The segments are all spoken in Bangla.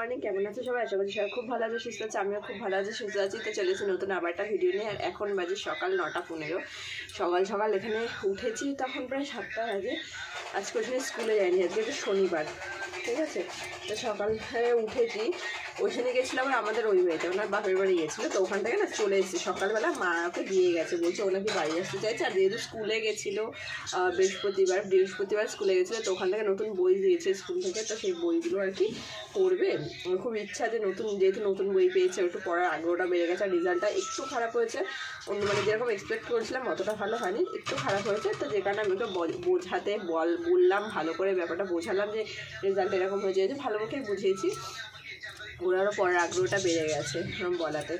মর্নিং, কেমন আছো সবাই? আশা করছি সবাই খুব ভালো আছে, সুস্থ আছে। আমিও খুব ভালো আছি, সুস্থ আছি। তো চলেছি নতুন আবার একটা ভিডিও নিয়ে। আর এখন বাজে সকাল 9:15। সকাল সকাল এখানে উঠেছি, তখন প্রায় 7টা বাজে। আজকে ওখানে স্কুলে যাইনি, আজকে একটা শনিবার, ঠিক আছে। তো সকালে উঠেছি, ওইখানে গেছিলাম আর আমাদের ওই বাড়িতে, ওনার বাপের বাড়ি গেছিলো। তো ওখান থেকে না চলে এসেছি সকালবেলা, মা ওকে দিয়ে গেছে, বলছে ও নাকি বাড়ি আসতে চাইছে। আর যেহেতু স্কুলে গেছিলো বৃহস্পতিবার স্কুলে গেছিলো, তো ওখান থেকে নতুন বই দিয়েছে স্কুল থেকে। তো সেই বইগুলো আর কি পড়বে। আমার খুব ইচ্ছা যে যেহেতু নতুন বই পেয়েছে, একটু পড়ার আগ্রহটা বেড়ে গেছে। আর রেজাল্টটা একটু খারাপ হয়েছে, মানে যেরকম এক্সপেক্ট করেছিলাম অতটা ভালো হয়নি, একটু খারাপ হয়েছে। তো যে কারণে আমি ওকে বললাম, ভালো করে ব্যাপারটা বোঝালাম যে রেজাল্ট এরকম হয়ে যায়, যে ভালো মুখেই বুঝিয়েছি। ওরারও পড়ার আগ্রহটা বেড়ে গেছে বলাতে।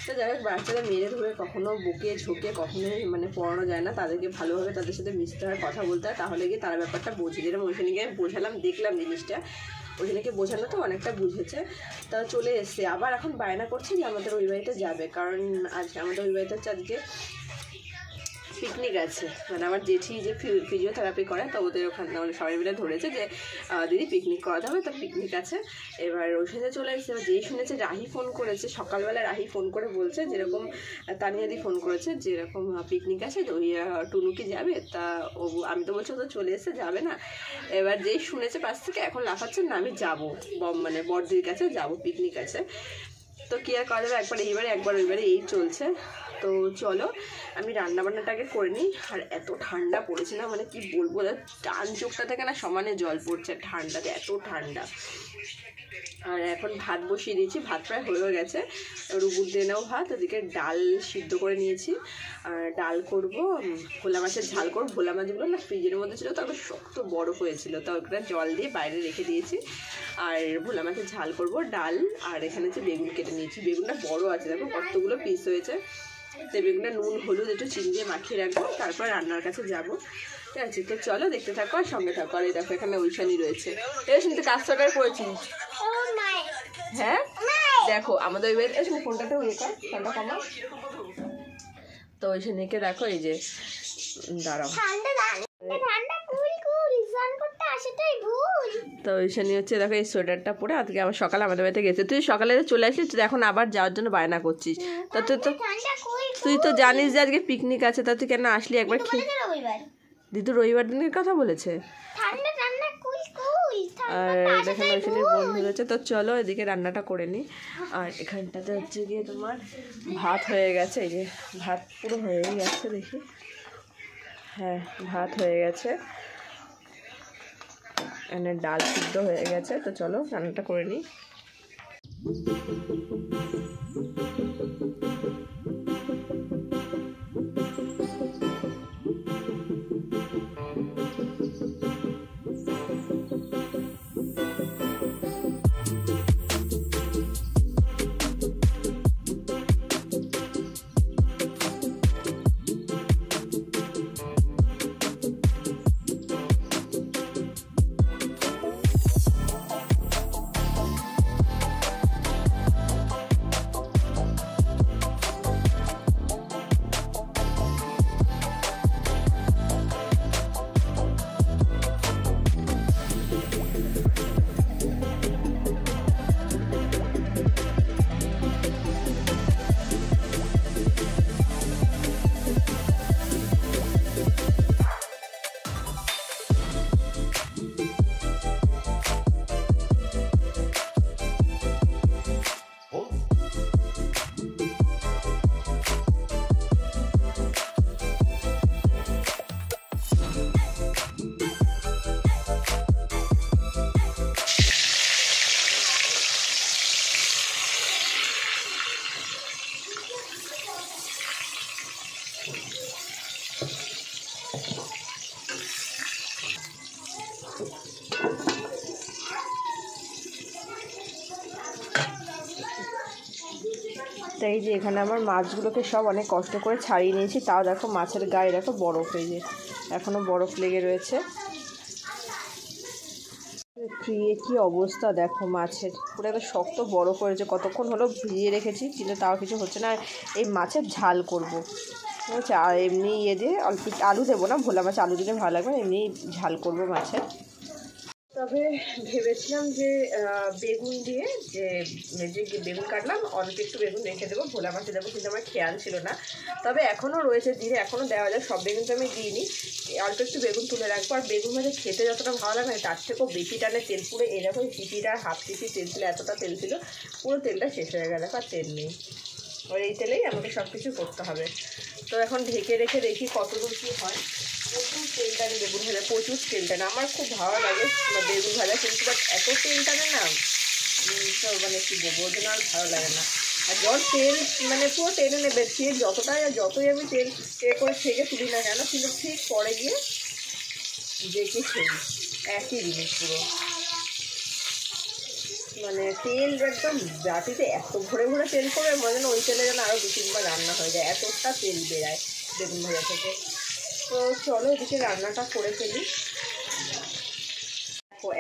তো যাই হোক, বাচ্চাদের মেরে ধরে কখনো বুকে ঝুঁকে কখনোই মানে পড়ানো যায় না। তাদেরকে ভালোভাবে তাদের সাথে মিশতে হয়, কথা বলতে হয়, তাহলে গিয়ে তারা ব্যাপারটা বোঝে। যেরকম ওইখানে গিয়ে বোঝালাম, দেখলাম জিনিসটা, ওইখানে বোঝানো তো অনেকটা বুঝেছে। তা চলে এসছে। আবার এখন বায়না করছে যে আমাদের ওই বাড়িতে যাবে, কারণ আজকে আমাদের ওই বাড়িতে হচ্ছে আজকে পিকনিক আছে। মানে আমার জেঠি যে ফিজিওথেরাপি করে, তো ওদের ওখানে মানে সবাই মিলে ধরেছে যে দিদি পিকনিক করাতে হবে, তো পিকনিক আছে। এবার ওই সাথে চলে এসেছে। এবার যেই শুনেছে, রাহি ফোন করেছে সকালবেলা, রাহি ফোন করে বলছে যেরকম তানিয়াদি ফোন করেছে যেরকম পিকনিক আছে, তো ওই টুনুকি যাবে। তা ও, আমি তো বলছি ও তো চলে এসে যাবে না। এবার যেই শুনেছে পাশ থেকে এখন লাফাচ্ছে, না আমি যাবো, মানে বড়দির কাছে যাবো, পিকনিক আছে। তো কী আর করা যাবে, একবার এইবারে একবার ওইবারে এই চলছে। তো চলো আমি রান্নাবান্নাটাকে করে নিই। আর এত ঠান্ডা পড়েছে না, মানে কি বলবো, টান চোখটা থেকে না সমানে জল পড়ছে ঠান্ডাতে, এত ঠান্ডা। আর এখন ভাত বসিয়ে দিয়েছি, ভাত প্রায় হয়ে গেছে। রুবুর দেনাও ভাত, ওদিকে ডাল সিদ্ধ করে নিয়েছি। আর ডাল করব, ভোলা মাছের ঝাল করব। ভোলা মাছগুলো না ফ্রিজের মধ্যে ছিল, তো শক্ত বরফ হয়েছিল, তো ওটা জল দিয়ে বাইরে রেখে দিয়েছি। আর ভোলা মাছের ঝাল করব, ডাল। আর এখানে হচ্ছে বেগুন কেটে নিয়েছি, বেগুনটা বড় আছে, দেখো কতগুলো পিস হয়েছে। তো বেগুনটা নুন হলুদ একটু চিনি দিয়ে মাখিয়ে রাখবো, তারপর রান্নার কাছে যাবো, ঠিক আছে। তো চলো দেখতে থাকো আর সঙ্গে থাকো। আর এই দেখো এখানে ওইখানি রয়েছে, শুনতে কাজ সরকার করেছিস। হ্যাঁ দেখো আমাদের ওই বাড়িতে এসে ফোনটাতে ইয়ে কর, ঠান্ডা কমা। তো ওইখানে দেখো, এই যে দাঁড়াও, তো ওইখানে হচ্ছে দেখো এই সোয়েটারটা পরে আজকে আবার সকালে আমাদের বাড়িতে গেছে। তুই সকালে চলে আসিস, তুই এখন আবার যাওয়ার জন্য বায়না করছিস। তা তুই তো জানিস যে আজকে পিকনিক আছে, তা তুই কেন আসলি একবার? দিদু রবিবার দিনের কথা বলেছে। আর এখানে ওইখানে বন্ধু রয়েছে। তো চলো এদিকে রান্নাটা করে নিই। আর এখানটাতে হচ্ছে গিয়ে তোমার ভাত হয়ে গেছে, এই যে ভাত পুরো হয়েই গেছে, দেখি, হ্যাঁ ভাত হয়ে গেছে। এখানে ডাল সিদ্ধ হয়ে গেছে। তো চলো রান্নাটা করে নিই। তো এই যে এখানে আমার মাছগুলোকে সব অনেক কষ্ট করে ছাড়িয়ে নিয়েছি, তাও দেখো মাছের গায়ে দেখো বরফ, এই যে এখনও বরফ লেগে রয়েছে। ফ্রিয়ে কি অবস্থা দেখো মাছের, পুরো একটা শক্ত বরফ হয়েছে। কতক্ষণ হলো ভিজিয়ে রেখেছি, কিন্তু তাও কিছু হচ্ছে না। এই মাছের ঝাল করব, ঠিক আছে। আর এমনি ইয়ে দিয়ে অল্প আলু দেবো না, ভোলা মাছ আলু দিলে ভালো লাগবে, এমনি ঝাল করবো মাছের। তো তবে ভেবেছিলাম যে বেগুন দিয়ে যে বেগুন কাটলাম অল্প একটু বেগুন রেখে দেবো, ভোলা মাছে দেবো, কিন্তু আমার খেয়াল ছিল না। তবে এখনও রয়েছে ধীরে, এখনও দেওয়া যায়, সব বেগুন তো আমি দিইনি, অল্প একটু বেগুন তুলে রাখবো। আর বেগুন ভাজা খেতে যতটা ভালো লাগে তার থেকেও বেশি টানে তেল পুরো এরকম সিপিটা হাফ সিপি তেল ছিল, এতটা তেল ছিল, পুরো তেলটা শেষ হয়ে গেল, আর তেল নেই। আর এই তেলেই আমাকে সব কিছু করতে হবে। তো এখন ঢেকে রেখে দেখি কত দূর কী হয়। প্রচুর তেল টানে বেগুন ভাজা, প্রচুর তেল টানে। আমার খুব ভালো লাগে বেগুন ভাজা, কিন্তু বাট এত তেল টানে না, মানে কী বলবো, ওই জন্য আর ভালো লাগে না। আর যখন তেল মানে পুরো টেনে নেবে, তেল যতই আমি তেল করে থেকে তুলি না কেন, কিন্তু ঠিক পরে গিয়ে দেখি সেই একই জিনিস পুরো, মানে তেল একদম বাটিতে এত ভরে ভরে তেল করে মনে হয় ওই তেলে যেন আরও 2-3 বার রান্না হয়ে যায়, এতটা তেল বেরায় বেগুন ভাজা থেকে। তো চলো এদিকে রান্নাটা করে ফেলি।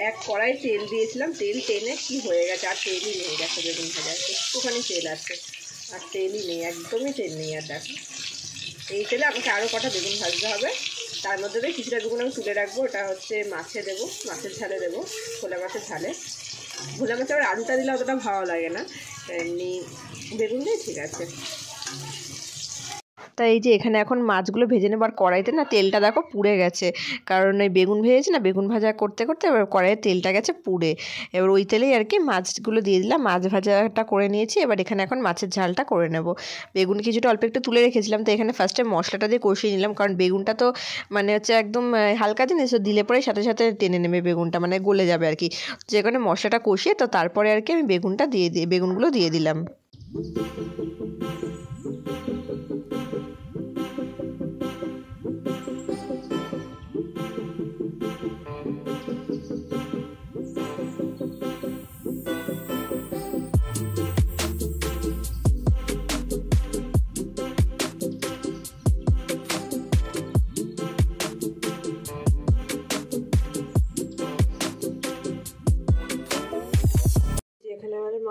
এক কড়াই তেল দিয়েছিলাম, তেল টেনে কি হয়ে গেছে, আর তেলই নেই। দেখো বেগুন ভাজা একটুখানি তেল আছে, আর তেলই নেই, একদমই তেল নেই। আর দেখো এই তেলে আমাকে আরও কটা বেগুন ভাজতে হবে। তার মধ্যে দিয়ে কিছুটা বেগুন আমি তুলে রাখবো, এটা হচ্ছে মাছে দেবো, মাছের ঝালে দেবো, খোলা মাছের ঝালে। ভোলা মাছে আবার আলুটা দিলে অতটা ভালো লাগে না, এমনি বেগুন দিয়ে ঠিক আছে। তাই এই যে এখানে এখন মাছগুলো ভেজে নেবো। আর কড়াইতে না তেলটা দেখো পুড়ে গেছে, কারণ ওই বেগুন ভেজেছি না, বেগুন ভাজা করতে করতে এবার কড়াইয়ে তেলটা গেছে পুড়ে। এবার ওই তেলেই আর কি মাছগুলো দিয়ে দিলাম, মাছ ভাজাটা করে নিয়েছি। এবার এখানে এখন মাছের ঝালটা করে নেব। বেগুন কিছুটা অল্প একটু তুলে রেখেছিলাম, তো এখানে ফার্স্টে মশলাটা দিয়ে কষিয়ে নিলাম, কারণ বেগুনটা তো মানে হচ্ছে একদম হালকা জিনিস, দিলে পরে সাথে সাথে টেনে নেবে বেগুনটা, মানে গলে যাবে আর কি। যেখানে মশলাটা কষিয়ে তো তারপরে আর কি আমি বেগুনগুলো দিয়ে দিলাম।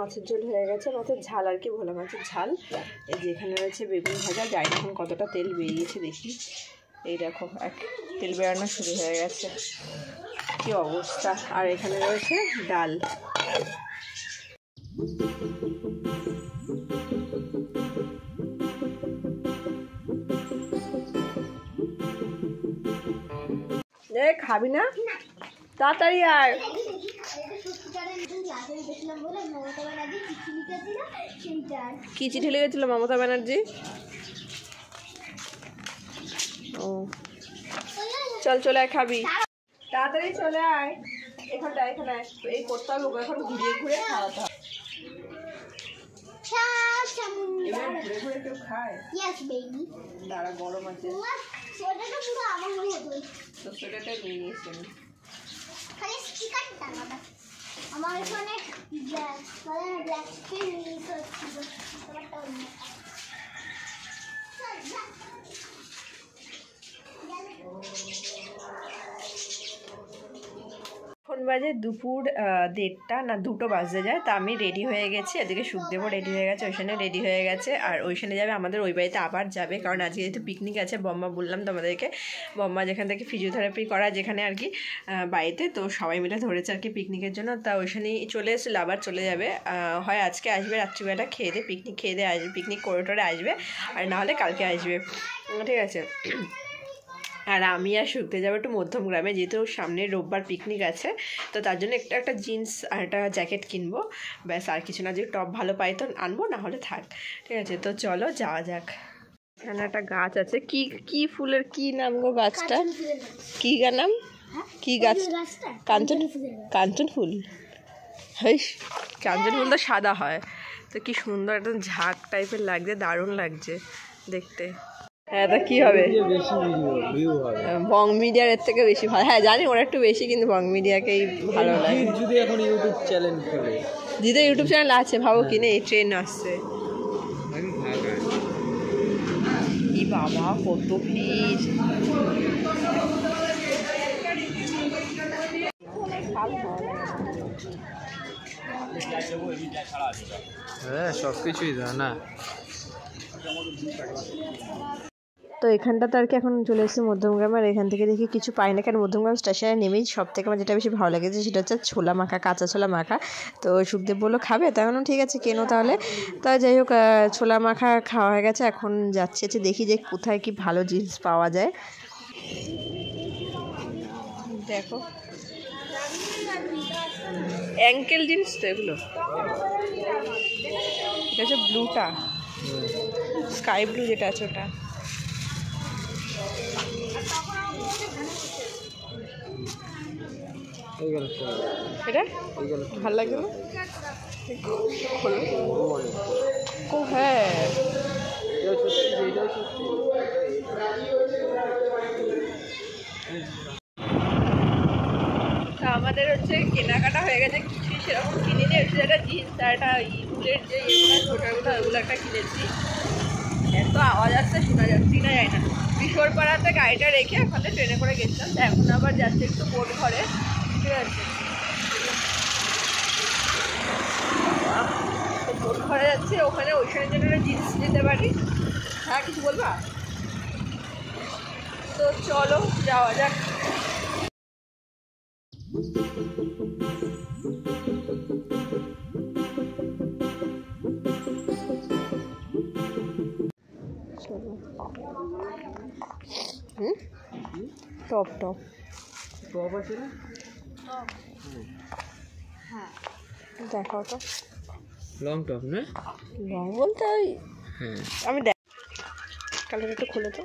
মাছের ঝোল হয়ে গেছে, মাছের ঝাল আর কি, ভোলা মাছের ঝাল। এই যে এখানে রয়েছে বেগুন ভাজা, যাই এখন কতটা তেল বেরিয়েছে দেখি। এই দেখো তেল বেরানো শুরু হয়ে গেছে, কি অবস্থা। আর এখানে রয়েছে ডাল। খাবি না? তাড়াতাড়ি আর কি চিঠি লিখেছিল মমতা ব্যানার্জি? ও চল চলে আয়, খাবি তাড়াতাড়ি চলে আয়। এখানে এই করতে হবে, এখন ঘুরিয়ে ঘুরে খাওয়াতে হবে। ঘুরে ঘুরে কেউ খায়? দাঁড়া গরম আছে, তো সেটাটাই নিয়ে নিয়েছি আমার এখানে ব্ল্যাক এখন বাজে দুপুর 1:30 না 2টো বাজতে যায়। তা আমি রেডি হয়ে গেছি, এদিকে সুখদেবও রেডি হয়ে গেছে, ওইখানে রেডি হয়ে গেছে। আর ওইখানে যাবে, আমাদের ওই বাড়িতে আবার যাবে, কারণ আজকে যেহেতু পিকনিক আছে। বম্মা বললাম তোমাদেরকে, বম্মা যেখান থেকে ফিজিওথেরাপি করা যেখানে আর কি বাড়িতে, তো সবাই মিলে ধরেছে আর কি পিকনিকের জন্য। তা ওইখানেই চলে এসেছিলো, আবার চলে যাবে। হয় আজকে আসবে রাত্রিবেলা খেয়ে দিয়ে, পিকনিক খেয়ে দিয়ে আসবে, পিকনিক করে টোরে আসবে, আর নাহলে কালকে আসবে, ঠিক আছে। আর আমি আর শুকতে যাবো একটু মধ্যমগ্রামে, যেহেতু সামনে রোববার পিকনিক আছে, তো তার জন্য একটা জিন্স আর একটা জ্যাকেট কিনবো, ব্যাস। আর কিছু না, যদি টপ ভালো পাই তো আনবো, না হলে থাক, ঠিক আছে। তো চলো যাওয়া যাক। এখানে একটা গাছ আছে, কি ফুলের কি নাম গো গাছটা? কি নাম? কি গাছ? কাঞ্চন ফুল। হ্যাঁ, কাঞ্চন ফুল তো সাদা হয়, তো কি সুন্দর একদম ঝাঁক টাইপের লাগছে, দারুণ লাগছে দেখতে। হ্যাঁ, তা কি হবে, বং মিডিয়ার এর থেকে বেশি ভালো। হ্যাঁ জানি, ওরা একটু বেশি, কিন্তু বং মিডিয়াকেই ভালো লাগে। যদি এখন ইউটিউব চ্যানেল খোলে, দিদি ইউটিউব চ্যানেল আছে, ভাবো কিনে এই ট্রেন আসছে। কি বাবা কত ভিড়! হ্যাঁ সব কিছুই না। তো এখানটাতে আর কি এখন চলে এসেছি মধ্যমগ্রাম, আর এখান থেকে দেখি কিছু পাই না, কারণ মধ্যমগ্রাম স্টেশনে নেমেই সব থেকে আমার যেটা বেশি ভালো লেগেছে সেটা হচ্ছে ছোলা মাখা, কাঁচা ছোলা মাখা। তো সুখদেব বললো খাবে, তাই বললাম ঠিক আছে কেনো তাহলে। তা যাই হোক ছোলা মাখা খাওয়া হয়ে গেছে, এখন যাচ্ছি দেখি যে কোথায় কি ভালো জিনিস পাওয়া যায়। দেখো অ্যাঙ্কেল জিন্স তো এগুলো, এটা হচ্ছে ব্লুটা, স্কাই ব্লু যেটা আছে ওটা। এটা ভালো লাগছে না? ও হ্যাঁ, আমাদের হচ্ছে কেনাকাটা হয়ে গেছে, কিছুই সেরকম কিনিনি। হচ্ছে একটা জিন্স আর একটা উলের যে ছোটাগুলো ওগুলো একটা কিনেছি। এত আওয়াজ আসছে শোনা যাচ্ছে না, যায় না। কিশোরপাড়াতে গাড়িটা রেখে ওখানে ট্রেনে করে গেছিলাম, এখন আবার যাচ্ছে একটু বোট ঘরে, ঠিক আছে। বোট ঘরে যাচ্ছে, ওখানে ওইখানের জন্য একটা জিন্স নিতে পারি। হ্যাঁ কিছু বলবা? তো চলো যাওয়া যাক। টপ টপ টপ আছে না? হ্যাঁ দেখাও তো। লং টপ না? লং বলতে ওই, হ্যাঁ আমি দেখ কালার একটু খুলে তো।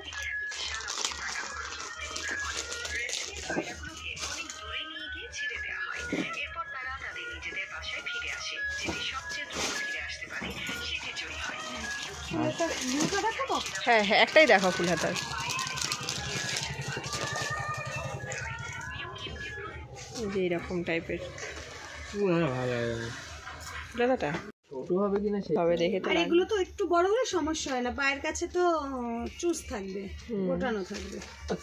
হ্যাঁ হ্যাঁ একটাই দেখো ফুল হাতার। যে এরকম টাইপের ভালো লাগে দাদাটা ছোট হবে কিনা তবে দেখে তো। আর এগুলো তো একটু বড় হলে সমস্যা হয় না, পায়ের কাছে তো চুজ থাকবে, গোটানো থাকবে।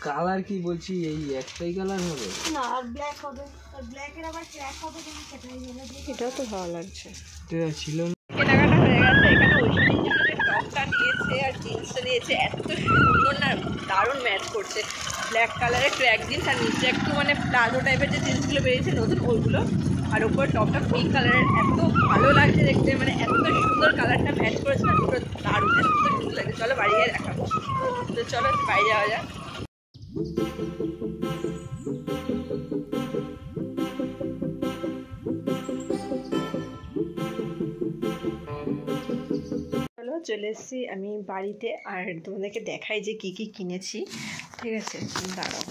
কালার কি বলছি, এই একটাই কালার হবে না আর ব্ল্যাক হবে, আর ব্ল্যাকের আবার ক্র্যাক হবে তুমি কোথায় গেলে এটাও তো ভালো লাগছে। এটা ছিল না। কেনাকাটা হয়ে গেছে, এখানে ওইখানে যে টপটা নিয়েছে আর জিন্সটা নিয়েছে, এত সুন্দর না, দারুণ ম্যাচ করছে। ব্ল্যাক কালারের ট্র্যাক জিন্স আর নিচে একটু মানে প্লাজো টাইপের যে জিন্সগুলো বেরিয়েছে নতুন ওইগুলো, আর উপর টপটা পিঙ্ক কালারের, এত ভালো লাগছে দেখতে, মানে এত সুন্দর কালারটা ম্যাচ করেছে না, পুরো দারুণ, এত সুন্দর লাগছে। চলো বাড়ি গিয়ে দেখাবো। তো চলো বাড়ি যাওয়া যাক। চলে এসেছি আমি বাড়িতে, আর তোমাদেরকে দেখাই যে কি কি কিনেছি, ঠিক আছে দাঁড়াও।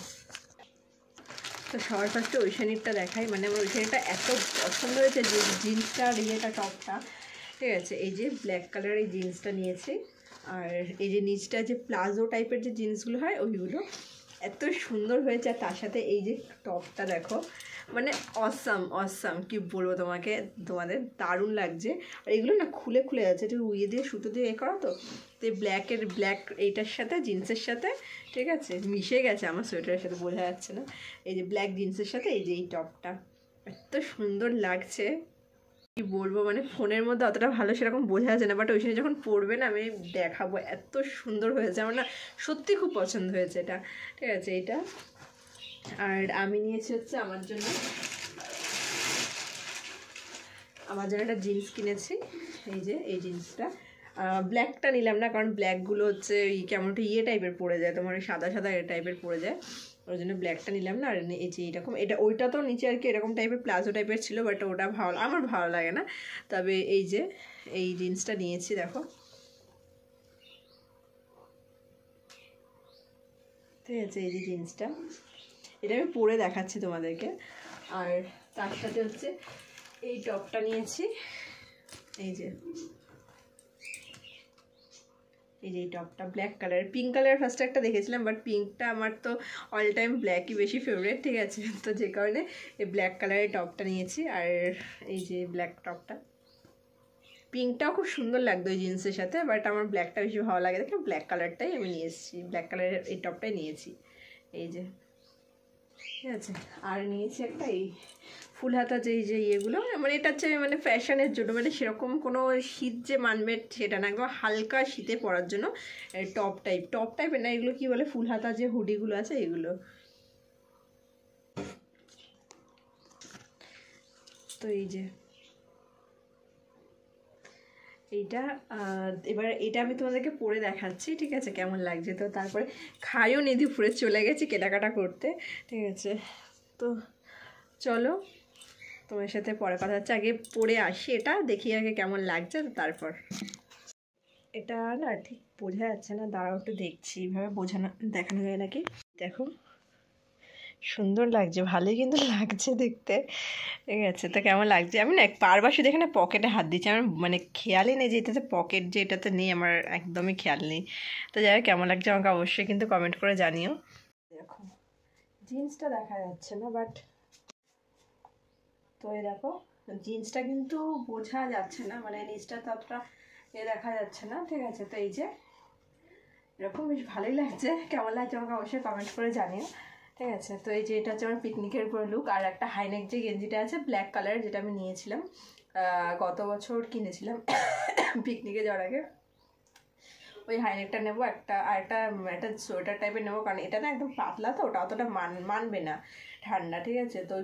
তো সবার ফার্স্টে ওই শাড়িটা দেখাই, মানে আমার ওই শাড়িটা এত পছন্দ হয়েছে যে জিন্সটা আর ইয়েটা টপটা, ঠিক আছে। এই যে ব্ল্যাক কালারের এই জিন্সটা নিয়েছি, আর এই যে নিচটা যে প্লাজো টাইপের যে জিন্সগুলো হয় ওইগুলো এত সুন্দর হয়েছে। আর তার সাথে এই যে টপটা দেখো, মানে অসাম অসাম কি বলবো তোমাদের দারুণ লাগছে। আর এগুলো না খুলে খুলে যাচ্ছে, একটু উইয়ে দিয়ে সুতো দিয়ে এ করা, তো ব্ল্যাক এইটার সাথে জিন্সের সাথে, ঠিক আছে, মিশে গেছে আমার সোয়েটারের সাথে, বোঝা যাচ্ছে না। এই যে ব্ল্যাক জিন্সের সাথে এই যে এই টপটা এত সুন্দর লাগছে কি বলবো, মানে ফোনের মধ্যে অতটা ভালো সেরকম বোঝা যাচ্ছে না, বাট ওইখানে যখন পড়বে না আমি দেখাবো, এত সুন্দর হয়েছে। আমার না সত্যি খুব পছন্দ হয়েছে এটা, ঠিক আছে এটা। আর আমি নিয়েছি হচ্ছে আমার জন্য একটা জিন্স কিনেছি, এই যে এই জিন্সটা। ব্ল্যাকটা নিলাম না, কারণ ব্ল্যাকগুলো হচ্ছে কেমন একটা ইয়ে টাইপের পড়ে যায়, তোমার সাদা সাদা টাইপের পড়ে যায়, ওই জন্য ব্ল্যাকটা নিলাম না। আর এই যে এরকম, এটা ওইটা তো নিচে আর কি এরকম টাইপের প্লাজো টাইপের ছিল, বাট ওটা আমার ভালো লাগে না। তবে এই যে এই জিন্সটা নিয়েছি দেখো, ঠিক আছে, এই যে জিন্সটা, এটা আমি পরে দেখাচ্ছি তোমাদেরকে। আর তার সাথে হচ্ছে এই টপটা নিয়েছি, এই যে এই টপটা ব্ল্যাক কালার, পিঙ্ক কালার ফার্স্টে একটা দেখেছিলাম, বাট পিঙ্কটা আমার তো অল টাইম ব্ল্যাকই বেশি ফেভারিট, ঠিক আছে। তো যে কারণে এই ব্ল্যাক কালারের টপটা নিয়েছি। আর এই যে ব্ল্যাক টপটা, পিঙ্কটাও খুব সুন্দর লাগতো ওই জিন্সের সাথে, বাট আমার ব্ল্যাকটা বেশি ভালো লাগে দেখে ব্ল্যাক কালারটাই আমি নিয়ে এসেছি, ব্ল্যাক কালারের এই টপটাই নিয়েছি, এই যে, ঠিক আছে। আর নিয়েছি একটা এই ফুল হাতা যে ইয়েগুলো মানে এটা হচ্ছে মানে ফ্যাশনের জন্য, মানে সেরকম কোনো শীত যে মানবে সেটা না, একদম হালকা শীতে পরার জন্য টপ টাইপের না, এগুলো কি বলে ফুল হাতা যে হুডিগুলো আছে এগুলো। তো এই যে এইটা এবার এটা আমি তোমাদেরকে পরে দেখাচ্ছি, ঠিক আছে, কেমন লাগছে। তো তারপরে খাইও নি, দুপুরে চলে গেছি কেনাকাটা করতে, ঠিক আছে। তো চলো তোমার সাথে পরে কথা হচ্ছে, আগে পরে আসি এটা দেখি আগে কেমন লাগছে, তো তারপর। এটা না ঠিক বোঝা যাচ্ছে না, দাঁড়াও একটু দেখছি, এইভাবে দেখানো যায় নাকি। দেখো সুন্দর লাগছে, ভালোই কিন্তু লাগছে দেখতে, ঠিক আছে। তো কেমন লাগছে, আমি না বারবার শুধু এখানে পকেটে হাত দিচ্ছি, আমার মানে খেয়ালই নেই যে এটাতে পকেট যে এটাতে নেই, আমার একদমই খেয়াল নেই। তো যাই হোক কেমন লাগছে আমাকে অবশ্যই কিন্তু কমেন্ট করে জানিও। দেখো জিন্সটা দেখা যাচ্ছে না, বাট তো এই দেখো জিন্সটা কিন্তু বোঝা যাচ্ছে না, মানে নিচটা ততটা দেখা যাচ্ছে না, ঠিক আছে। তো এই যে এরকম বেশ ভালোই লাগছে, কেমন লাগছে আমাকে অবশ্যই কমেন্ট করে জানিও, ঠিক আছে। তো এই যে এটা হচ্ছে আমার পিকনিকের উপর লুক, আর একটা হাইনেক যে গেঞ্জিটা আছে ব্ল্যাক কালারের, যেটা আমি নিয়েছিলাম গত বছর কিনেছিলাম পিকনিকে যাওয়ার আগে, ওই হাইনেকটা নেবো একটা, আর একটা সোয়েটার টাইপের নেবো, কারণ এটা না একদম পাতলা, তো ওটা অতটা মানবে না ঠান্ডা, ঠিক আছে। তো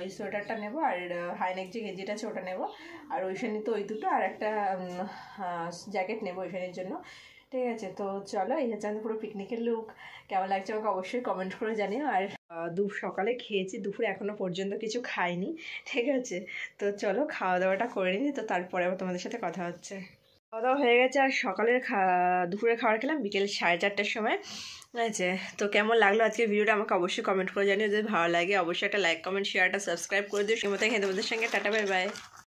ওই সোয়েটারটা নেবো, আর হাইনেক যে গেঞ্জিটা আছে ওটা নেবো, আর ওইখানে তো ওই দুটো, আর একটা জ্যাকেট নেবো ওইখানের জন্য, ঠিক আছে। তো চলো এই হচ্ছে পুরো পিকনিকের লুক, কেমন লাগছে আমাকে অবশ্যই কমেন্ট করে জানিও। আর সকালে খেয়েছি, দুপুরে এখনো পর্যন্ত কিছু খাইনি, ঠিক আছে। তো চলো খাওয়া দাওয়াটা করে নিই, তো তারপরে আবার তোমাদের সাথে কথা হচ্ছে। খাওয়া দাওয়া হয়ে গেছে, আর সকালের দুপুরে খাবার খেলাম বিকেল 4:30টার সময়, ঠিক আছে। তো কেমন লাগলো আজকে ভিডিওটা আমাকে অবশ্যই কমেন্ট করে জানিও, যদি ভালো লাগে অবশ্যই একটা লাইক কমেন্ট শেয়ারটা সাবস্ক্রাইব করে দিও। সেই মতো তোমাদের সঙ্গে টাটা বাই বাই।